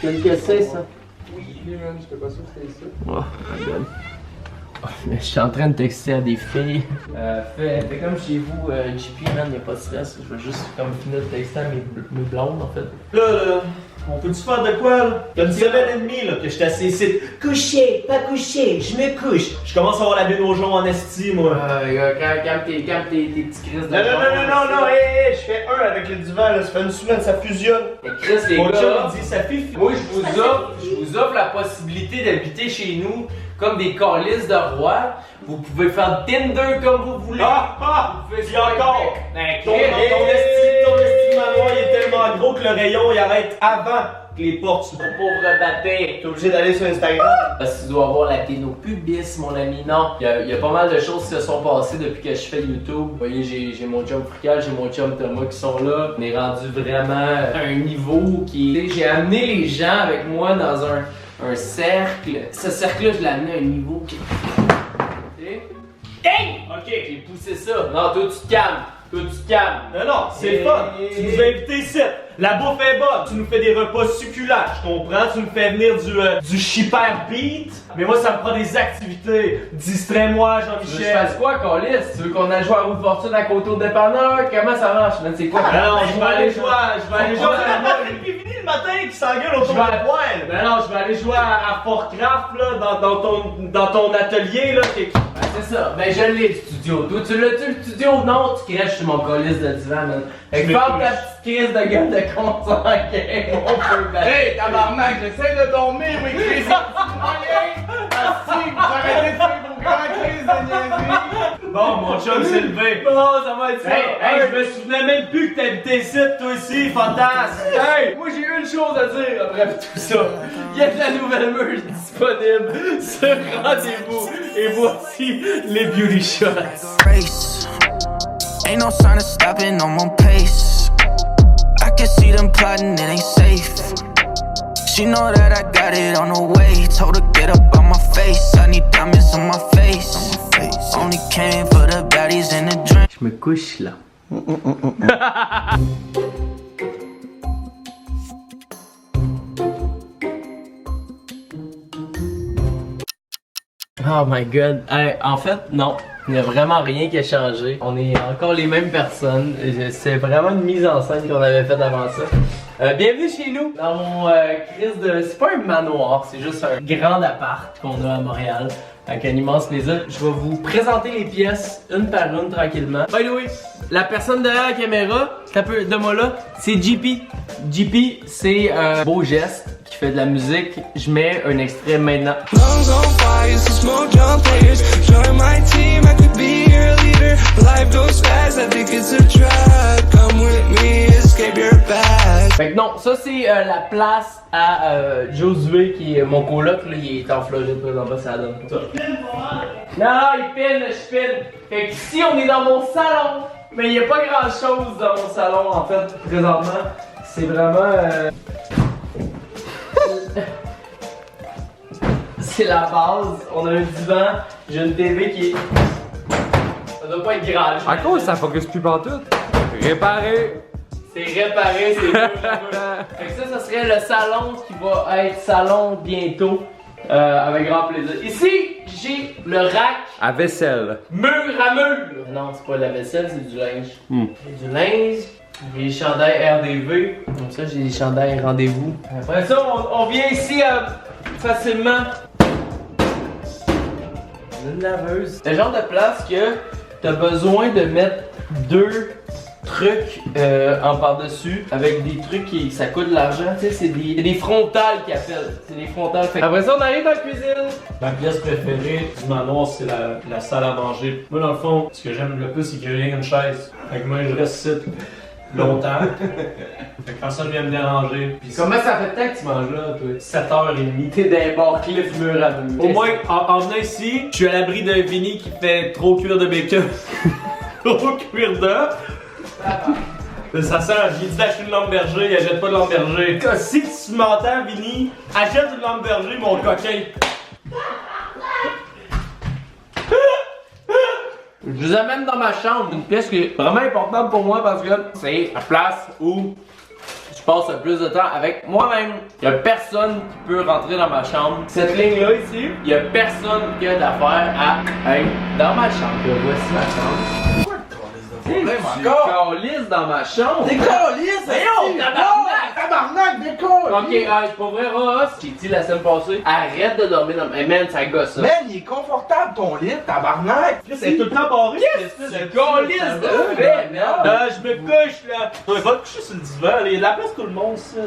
Quel que c'est ça? Oui, man, j'étais pas sûr que c'était ça. Oh, my god. Oh, mais je suis en train de texter à des filles. Fais comme chez vous, JP, man, y'a pas de stress. Je vais juste comme finir de texter à mes blondes en fait. Là, on peut-tu faire de quoi là? Il y a une semaine et demie là, que je suis assis ici. Couché, pas couché, je me couche. Je commence à avoir la bine au jaune en esti, moi. Calme tes petits crises de Non, hé, je fais un avec le divan là, ça fait une semaine, ça fusionne. Mais Chris, les Mon gars, chum il dit, ça fait moi je vous offre la possibilité d'habiter chez nous comme des calices de rois. Vous pouvez faire Tinder comme vous voulez. Vous pouvez Puis encore! Ben, Ton Chris, esti manoir il est tellement gros que le rayon il arrête avant que les portes se pauvre bâtard. T'es obligé d'aller sur Instagram. Parce que tu dois avoir la ténopubis, mon ami. Non, il y a pas mal de choses qui se sont passées depuis que je fais YouTube. Vous voyez, j'ai mon chum Frical, j'ai mon chum Thomas qui sont là. On est rendu vraiment à un niveau qui est... J'ai amené les gens avec moi dans un cercle. Ce cercle-là, je l'ai amené à un niveau qui... Hey! Ok, j'ai poussé ça. Non, toi tu te calmes. Toi tu te calmes. Non, c'est le fun. Tu nous as invités ici. La bouffe est bonne. Tu nous fais des repas succulents. Je comprends. Tu nous fais venir du Shipper Beat. Mais moi, ça me prend des activités. Distrais-moi, Tu veux que je Jean-Michel. fasse quoi, Calis? Tu veux qu'on aille jouer à Roue de Fortune à côté au dépanneur? Comment ça marche, man? C'est quoi? Non, je vais aller jouer à Puis fini le matin qui s'engueule autour de la poêle. Non, je vais aller jouer à Fortcraft là, dans ton atelier là. Ben, c'est ça. Ben, je l'ai, le studio. Toi, tu l'as-tu, le studio? Non, tu crèches sur mon colis de divan, man. Fait que ferme ta petite crise de gueule de con sans game. On peut battre. Hey, tabarnak, j'essaie de dormir, mais Chris, vous arrêtez de faire vos grands crises de niaiserie. Bon, mon chum s'est levé. Bon, ça va être ça. Hey, je me souvenais même plus que t'habitais ici, toi aussi, fantasme. Hey, moi j'ai une chose à dire après tout ça. Il y a de la nouvelle merch disponible sur Rendez-vous. Et voici les beauty shots. Race. Ain't no sign of stopping on my pace. I can see them plotting, it ain't safe. She know that I got it on the way. Told her get up on my face. I need diamonds on my face. Only came for the baddies and the drink. Je me couche là. Oh my god. Hey, en fait, non. Il n'y a vraiment rien qui a changé. On est encore les mêmes personnes. C'est vraiment une mise en scène qu'on avait faite avant ça. Bienvenue chez nous dans mon crise de... C'est pas un manoir, c'est juste un grand appart qu'on a à Montréal. Avec un immense plaisir. Je vais vous présenter les pièces une par une tranquillement. By the way, la personne derrière la caméra, de moi là, c'est JP. JP, c'est un beau geste qui fait de la musique. Je mets un extrait maintenant. Lungs on fire, some smoke jump players. Join my team, I could be your leader. Life goes fast, I think it's a trap. Come with me, escape your past. Fait que non, ça c'est la place à Josué qui est mon coloc, là, il est en Floride présentement, ça donne ça. Non, il pine, je pine. Fait que ici on est dans mon salon, mais il n'y a pas grand chose dans mon salon en fait, présentement. C'est vraiment... c'est la base, on a un divan, j'ai une TV qui est... Ça doit pas être grave. À cause, ça focus plus partout. Réparé. C'est réparé, c'est beau. Fait que ça serait le salon qui va être salon bientôt. Avec grand plaisir. Ici, j'ai le rack. À vaisselle. Mur à mur. Non, c'est pas de la vaisselle, c'est du linge. J'ai du linge. J'ai les chandails RDV. Comme ça, j'ai les chandails rendez-vous. Après ça, on vient ici facilement. Une laveuse. Le genre de place que t'as besoin de mettre deux trucs en par-dessus avec des trucs qui ça coûte de l'argent, tu sais, c'est des frontales qui appellent. C'est des frontales. Après ça, on arrive dans la cuisine. Ma pièce préférée du manoir, c'est la salle à manger. Moi, dans le fond, ce que j'aime le plus, c'est qu'il y a rien qu'une chaise. Fait que moi, je reste ici longtemps. Fait que quand ça vient me déranger. Puis Comment ça fait de temps que tu manges là, toi? 7h30. T'es d'un bord cliff mur à mur. Au moins, en venant ici, je suis à l'abri d'un Vinny qui fait trop cuire de bacon. Trop cuire d'œuf. Ça sent, j'ai dit d'acheter une Lamberger, il achète pas de Lamberger. Si tu m'entends, Vinny, achète une Lamberger, mon coquin. Je vous amène dans ma chambre, une pièce qui est vraiment importante pour moi parce que c'est la place où je passe le plus de temps avec moi-même. Il y a personne qui peut rentrer dans ma chambre. Cette ligne-là ici, il y a personne qui a d'affaire à être dans ma chambre. Voici ma chambre. Calice dans ma chambre. Décalisse! Voyons, tabarnak! Tabarnak, décolle! Ok, pour vrai, Ross, j'ai dit la semaine passée, arrête de dormir dans ma... Hey man, ça gosse ça. Man, il est confortable ton lit, tabarnak! C'est tout le temps barré. C'est calice de fait, merde. Je me couche là. Va te coucher sur le divan, il y a de la place pour tout le monde, ça.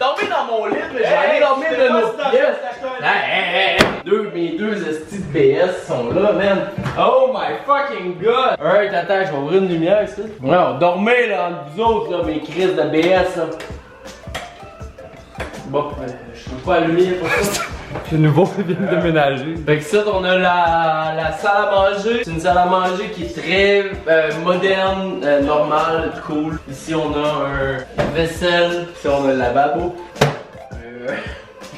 Dormir dans mon lit, mais j'allais dormir de nos pièces. Mes deux estis de PS sont là, man. Oh my fucking god. Alright, attends, je vais ouvrir une lumière ici. Ouais, on dormait là entre vous autres, là, mes crises de BS là. Bon, je peux pas allumer pour ça. Le nouveau vient de déménager. Fait que ça, on a la salle à manger. C'est une salle à manger qui est très moderne, normale, cool. Ici, on a un vaisselle. Ici, on a le lavabo.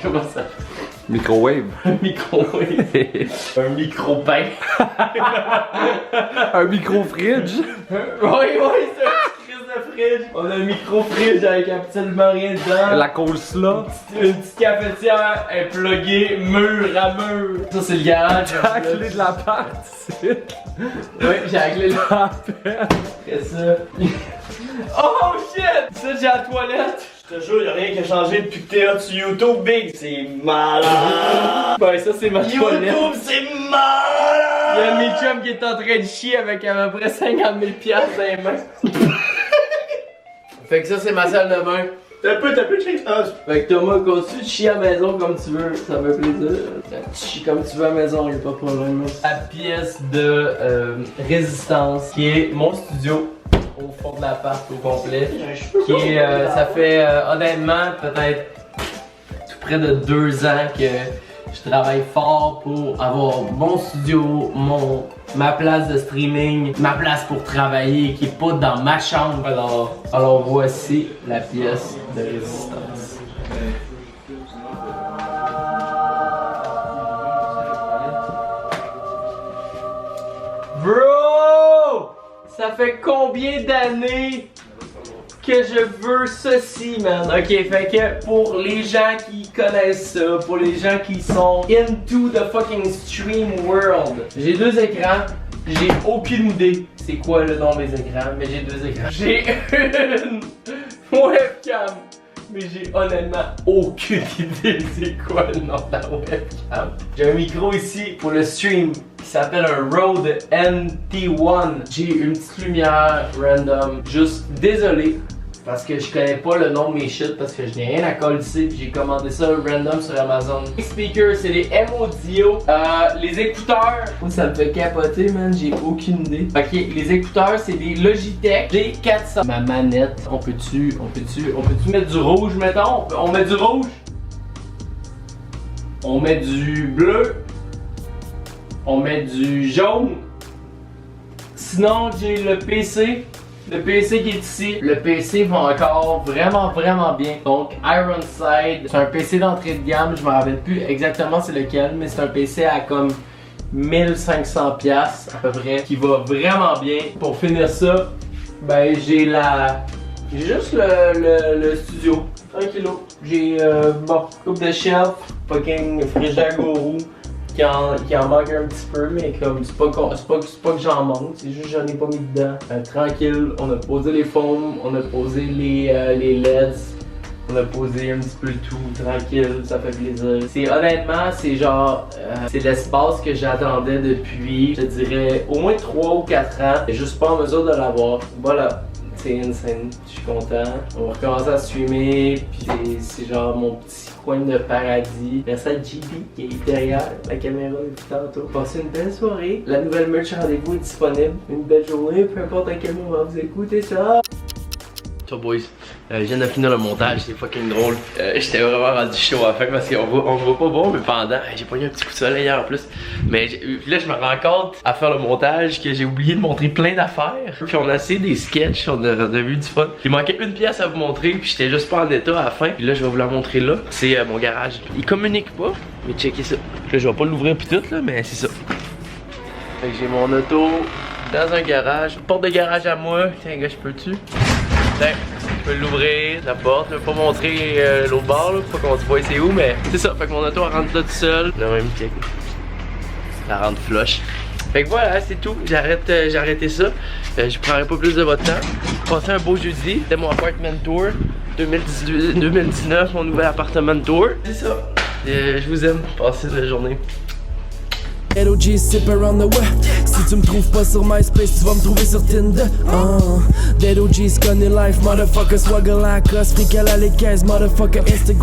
Comment ça? Microwave. Un microwave. Un micro-pain. Un micro-fridge. Oui, c'est un petit crise de fridge. On a un micro-fridge avec absolument rien dedans. La coleslaw. Une petite cafetière est pluguée mur à mur. Ça, c'est le garage. La clé de l'appart, c'est. Oui, j'ai la clé de l'appart. Après ça. Oh shit! Ça, j'ai la toilette. Je te jure, y'a rien qui a changé depuis que t'es là sur YouTube, Big. C'est malade. Ben, ça, c'est ma toilette. YouTube, c'est malade. Il y a mes chums qui est en train de chier avec à peu près 50 000 piastres dans les mains. Fait que ça, c'est ma salle de bain. T'as peu de change. Fait que Thomas, continue de chier à la maison comme tu veux, ça me fait plaisir. Tu chies comme tu veux à la maison, y'a pas de problème. La pièce de résistance qui est mon studio au fond de l'appart au complet. Qui est, ça fait honnêtement peut-être tout près de 2 ans que je travaille fort pour avoir mon studio, ma place de streaming, ma place pour travailler qui est pas dans ma chambre. Alors voici la pièce de résistance. Bro! Ça fait combien d'années que je veux ceci, man? Ok, fait que pour les gens qui connaissent ça, pour les gens qui sont into the fucking stream world, j'ai 2 écrans, j'ai aucune idée c'est quoi le nom des écrans, mais j'ai 2 écrans. J'ai une webcam, mais j'ai honnêtement aucune idée c'est quoi le nom de la webcam. J'ai un micro ici pour le stream qui s'appelle un Rode NT1. J'ai une petite lumière random, juste désolé parce que je connais pas le nom de mes shit parce que je n'ai rien à coller ici. J'ai commandé ça random sur Amazon. Les speakers, c'est des M-Audio. Les écouteurs, ça me fait capoter, man. J'ai aucune idée. Ok, les écouteurs, c'est des Logitech G400. Ma manette, on peut-tu mettre du rouge, mettons? On met du rouge. On met du bleu. On met du jaune. Sinon, j'ai le PC. Le PC qui est ici. Le PC va encore vraiment bien. Donc Ironside, c'est un PC d'entrée de gamme. Je me rappelle plus exactement c'est lequel, mais c'est un PC à comme 1500$ à peu près, qui va vraiment bien. Pour finir ça, ben j'ai juste le studio. Tranquillo. J'ai coupe de shelf, fucking frigidaire Gourou. Qui en manque un petit peu, mais comme c'est pas que j'en manque, c'est juste que j'en ai pas mis dedans. Tranquille, on a posé les foams, on a posé les LEDs, on a posé un petit peu le tout, tranquille, ça fait plaisir. Honnêtement, c'est genre, c'est l'espace que j'attendais depuis, je dirais, au moins 3 ou 4 ans. Je suis juste pas en mesure de l'avoir. Voilà. C'est insane, je suis content. On va recommencer à streamer, puis c'est genre mon petit coin de paradis. Merci à JB qui est derrière la caméra depuis tantôt. Passez une belle soirée. La nouvelle merch rendez-vous est disponible. Une belle journée, peu importe à quel moment vous écoutez ça. Ciao boys, je viens de finir le montage, c'est fucking drôle. J'étais vraiment rendu chaud à la fin parce qu'on voit pas bon, mais pendant, j'ai pas eu un petit coup de soleil hier en plus. Mais là je me rends compte à faire le montage que j'ai oublié de montrer plein d'affaires. Puis on a essayé des sketchs, on a vu du fun. Il manquait une pièce à vous montrer, puis j'étais juste pas en état à la fin. Puis là je vais vous la montrer là, c'est mon garage. Il communique pas, mais checkez ça. Là je vais pas l'ouvrir puis tout là, mais c'est ça. Fait que j'ai mon auto dans un garage, porte de garage à moi. Tiens gars, je peux-tu? Ben, je peux l'ouvrir, la porte, je vais pas montrer l'autre bord, là, pour qu'on se voit c'est où, mais c'est ça, fait que mon auto elle rentre là tout seul. Là même check. Ça rentre flush. Fait que voilà, c'est tout, j'ai arrêté ça. Je prendrai pas plus de votre temps. Passez un beau jeudi, c'était mon apartment tour 2019, mon nouvel appartement tour. C'est ça. Je vous aime, passez la journée. LOG sip around the web. Si tu me trouves pas sur MySpace, tu vas me trouver sur Tinder. Dead OGs connaît life, motherfucker, swagger like us, fric à la les caisses, motherfucker, Instagram.